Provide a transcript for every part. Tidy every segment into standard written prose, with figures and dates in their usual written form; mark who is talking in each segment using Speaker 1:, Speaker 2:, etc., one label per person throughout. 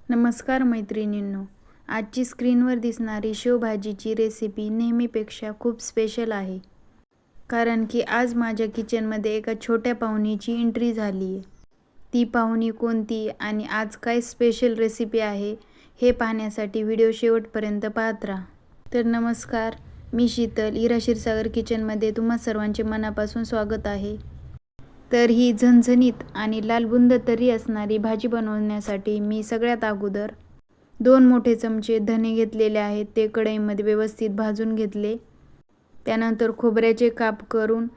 Speaker 1: नमस्कार मैत्रिणींनो, आजची स्क्रीनवर दिसणारी शेवभाजीची रेसिपी नेहमीपेक्षा खूप स्पेशल आहे. कारण की आज माझ्या किचनमध्ये एका छोट्या पाहुणीची एंट्री झाली आहे. ती पाहुणी कोणती आणि आज काय स्पेशल रेसिपी आहे हे पाहण्यासाठी व्हिडिओ शेवटपर्यंत पाहत राहा. तर नमस्कार, मी शीतल, इरा क्षीरसागर किचनमध्ये तुम्हा सर्वांचे मनापासून स्वागत आहे. तर ही झणझणीत आणि लालबुंद तरी असणारी भाजी बनवण्यासाठी मी सगळ्यात अगोदर 2 मोठे चमचे धने घेतलेले आहेत. ते कढईमध्ये व्यवस्थित भाजून घेतले. त्यानंतर खोबऱ्याचे काप करून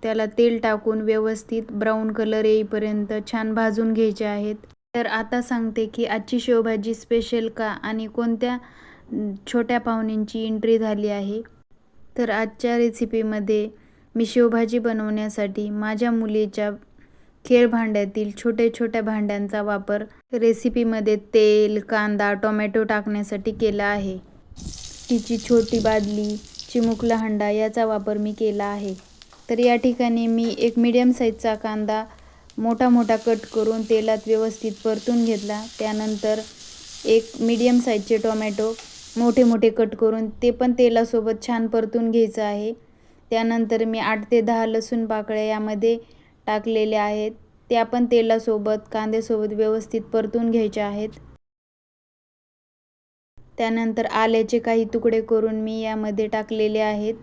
Speaker 1: त्याला तेल टाकून व्यवस्थित ब्राऊन कलर येईपर्यंत छान भाजून घ्यायचे आहेत. तर आता सांगते की आजची शेवभाजी स्पेशल का आणि कोणत्या छोट्या पाहुण्यांची एंट्री झाली आहे. तर आजच्या रेसिपीमध्ये मी शेवभाजी बनवण्यासाठी माझ्या मुलीच्या खेळ भांड्यातील छोट्या भांड्यांचा वापर रेसिपीमध्ये तेल, कांदा, टोमॅटो टाकण्यासाठी केला आहे. तिची छोटी बादली, चिमुकला हंडा याचा वापर मी केला आहे. तर या ठिकाणी मी एक मीडियम साईजचा कांदा मोठा कट करून तेलात व्यवस्थित परतून घेतला. त्यानंतर एक मीडियम साईजचे टोमॅटो मोठे कट करून ते पण तेलासोबत छान परतून घ्यायचं आहे. त्यानंतर मी 8 ते 10 लसूण पाकळ्या यामध्ये टाकलेल्या आहेत. त्या पण तेलासोबत कांद्यासोबत व्यवस्थित परतून घ्यायच्या आहेत. त्यानंतर आल्याचे काही तुकडे करून मी यामध्ये टाकलेले आहेत.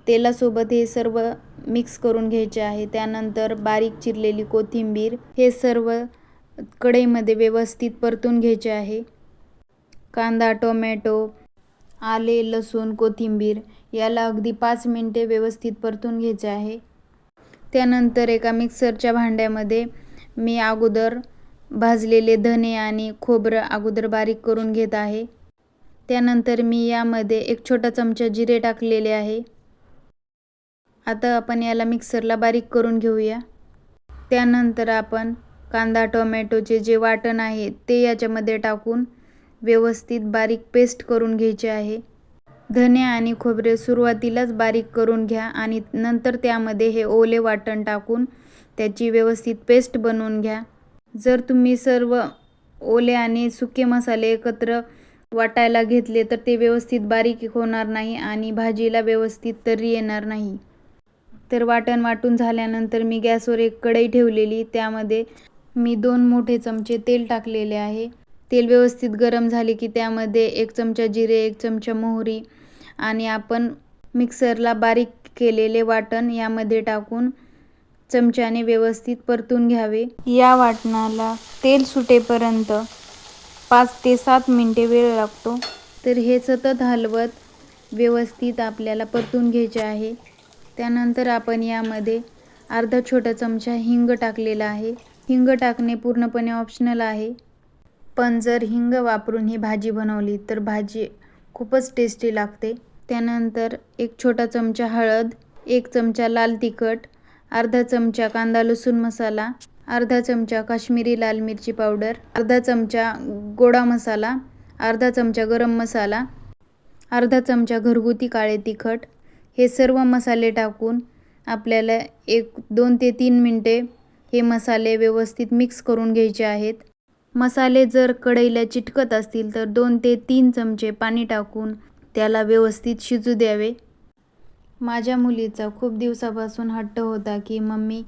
Speaker 1: तेलासोबत हे सर्व मिक्स करून घ्यायचे आहे. त्यानंतर बारीक चिरलेली कोथिंबीर हे सर्व कढईमध्ये व्यवस्थित परतून घ्यायचे आहे. कांदा, टोमॅटो, आले, लसूण, कोथिंबीर याला अगदी 5 मिनिटे व्यवस्थित परतून घ्यायचे आहे. त्यानंतर एका मिक्सरच्या भांड्यामध्ये मी अगोदर भाजलेले धने आणि खोबरं अगोदर बारीक करून घेत आहे. त्यानंतर मी यामध्ये 1 छोटा चमचा जिरे टाकलेले आहे. आता आपण याला मिक्सरला बारीक करून घेऊया. त्यानंतर आपण कांदा, टोमॅटोचे जे वाटण आहे ते याच्यामध्ये टाकून व्यवस्थित बारीक पेस्ट करून घ्यायचे आहे. धने आणि खोबरे सुरुवातीलाच बारीक करून घ्या आणि नंतर त्यामध्ये हे ओले वाटण टाकून त्याची व्यवस्थित पेस्ट बनवून घ्या. जर तुम्ही सर्व ओले आणि सुके मसाले एकत्र वाटायला घेतले तर ते व्यवस्थित बारीक होणार नाही आणि भाजीला व्यवस्थित तर्री येणार नाही. तर वाटण वाटून झाल्यानंतर मी गॅसवर एक कढई ठेवलेली. त्यामध्ये मी 2 मोठे चमचे तेल टाकलेले आहे. तेल व्यवस्थित गरम झाले की त्यामध्ये 1 चमचा जिरे, 1 चमचा मोहरी आणि आपण मिक्सरला बारीक केलेले वाटण यामध्ये टाकून चमच्याने व्यवस्थित परतून घ्यावे. या वाटणाला तेल सुटेपर्यंत 5 ते 7 मिनिटे वेळ लागतो. तर हे सतत हलवत व्यवस्थित आपल्याला परतून घ्यायचे आहे. त्यानंतर आपण यामध्ये अर्धा छोटा चमचा हिंग टाकलेला आहे. हिंग टाकणे पूर्णपणे ऑप्शनल आहे. पण जर हिंग वापरून ही भाजी बनवली तर भाजी खूपच टेस्टी लागते. त्यानंतर 1 छोटा चमचा हळद, 1 चमचा लाल तिखट, अर्धा चमचा कांदा लसूण मसाला, अर्धा चमचा काश्मीरी लाल मिरची पावडर, अर्धा चमचा गोडा मसाला, अर्धा चमचा गरम मसाला, अर्धा चमचा घरगुती काळे तिखट हे सर्व मसाले टाकून आपल्याला 2 ते 3 मिनिटे हे मसाले व्यवस्थित मिक्स करून घ्यायचे आहेत. मसाले जर कढईला चिटकत असतील तर 2 ते 3 चमचे पाणी टाकून त्याला व्यवस्थित शिजू द्यावे. माझ्या मुलीचा खूप दिवसापासून हट्ट होता की मम्मी,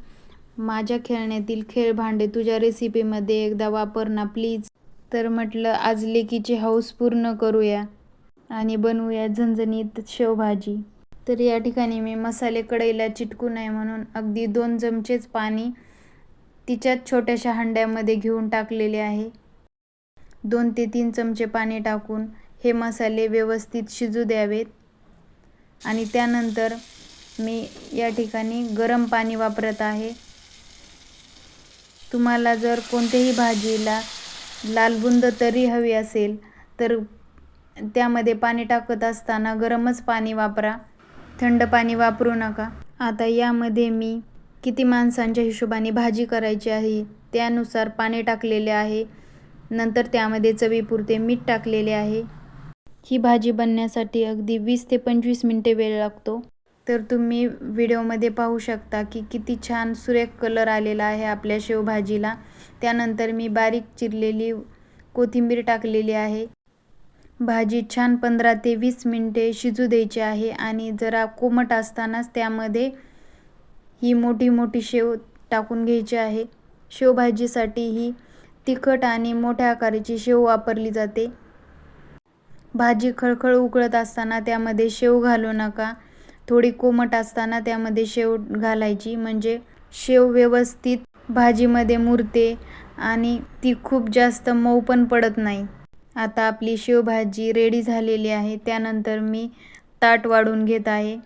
Speaker 1: माझ्या खेळण्यातील खेळ भांडे तुझ्या रेसिपीमध्ये एकदा वापर ना प्लीज. तर म्हटलं आज लेकीची हौस पूर्ण करूया आणि बनवूया झणझणीत शेवभाजी. तर या ठिकाणी मी मसाले कढईला चिटकू नये म्हणून अगदी 2 चमचेच पाणी तिच्याच छोट्याशा हंड्यामध्ये घेऊन टाकलेले आहे. 2 ते 3 चमचे पाणी टाकून हे मसाले व्यवस्थित शिजू द्यावेत आणि त्यानंतर मी या ठिकाणी गरम पाणी वापरत आहे. तुम्हाला जर कोणत्याही भाजीला लालबुंद तर्री हवी असेल तर त्यामध्ये पाणी टाकत असताना गरमच पाणी वापरा, थंड पाणी वापरू नका. आता यामध्ये मी किती माणसांच्या हिशोबाने भाजी करायची आहे त्यानुसार पाणी टाकलेले आहे. नंतर त्यामध्ये चवीपुरते मीठ टाकलेले आहे. ही भाजी बनण्यासाठी अगदी 20 ते 25 मिनिटे वेळ लागतो. तर तुम्ही व्हिडिओमध्ये पाहू शकता की किती छान सुरेख कलर आलेला आहे आपल्या शेवभाजीला. त्यानंतर मी बारीक चिरलेली कोथिंबीर टाकलेली आहे. भाजी छान 15 ते 20 मिनिटे शिजू द्यायची आहे आणि जरा कोमट असतानाच त्यामध्ये ही मोठी मोठी शेव टाकून घ्यायची आहे. शेवभाजीसाठी ही तिखट आणि मोठ्या आकाराची शेव वापरली जाते. भाजी खळखळ उकळत असताना त्यामध्ये शेव घालू नका. थोडी कोमट असताना त्यामध्ये शेव घालायची, म्हणजे शेव व्यवस्थित भाजीमध्ये मुरते आणि ती खूप जास्त मऊ पण पडत नाही. आता आपली शेवभाजी रेडी झालेली आहे. त्यानंतर मी ताट वाढून घेत आहे.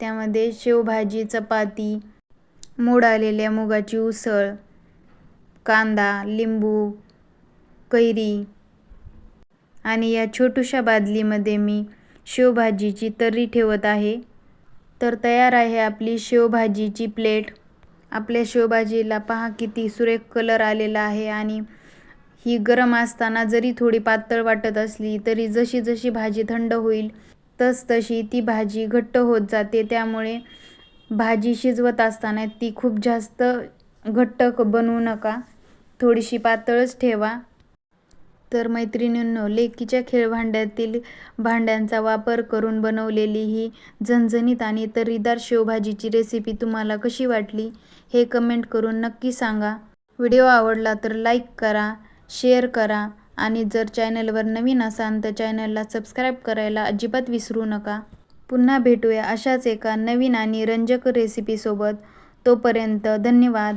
Speaker 1: त्यामध्ये शेवभाजी, चपाती, मोड आलेल्या मुगाची उसळ, कांदा, लिंबू, कैरी आणि या छोट्याशा बादलीमध्ये मी शेवभाजीची तर्री ठेवत आहे. तर तयार आहे आपली शेवभाजीची प्लेट. आपल्या शेवभाजीला पहा किती सुरेख कलर आलेला आहे आणि ही गरम असताना जरी थोडी पातळ वाटत असली तरी जशी जशी भाजी थंड होईल तशी ती भाजी घट्ट होत जाते. त्यामुळे भाजी शिजवत असताना ती खूप जास्त घट्ट बनवू नका, थोडीशी पातळच ठेवा. तर मैत्रिणींनो, लेकीच्या खेळभांड्यातील भांड्यांचा वापर करून बनवलेली ही झणझणीत आणि तर्रीदार शेवभाजीची रेसिपी तुम्हाला कशी वाटली हे कमेंट करून नक्की सांगा. व्हिडिओ आवडला तर लाईक करा, शेअर करा आणि जर चॅनलवर नवीन असाल तर चॅनलला सबस्क्राईब करायला अजिबात विसरू नका. पुन्हा भेटूया अशाच एका नवीन आणि रंजक रेसिपीसोबत. तोपर्यंत धन्यवाद.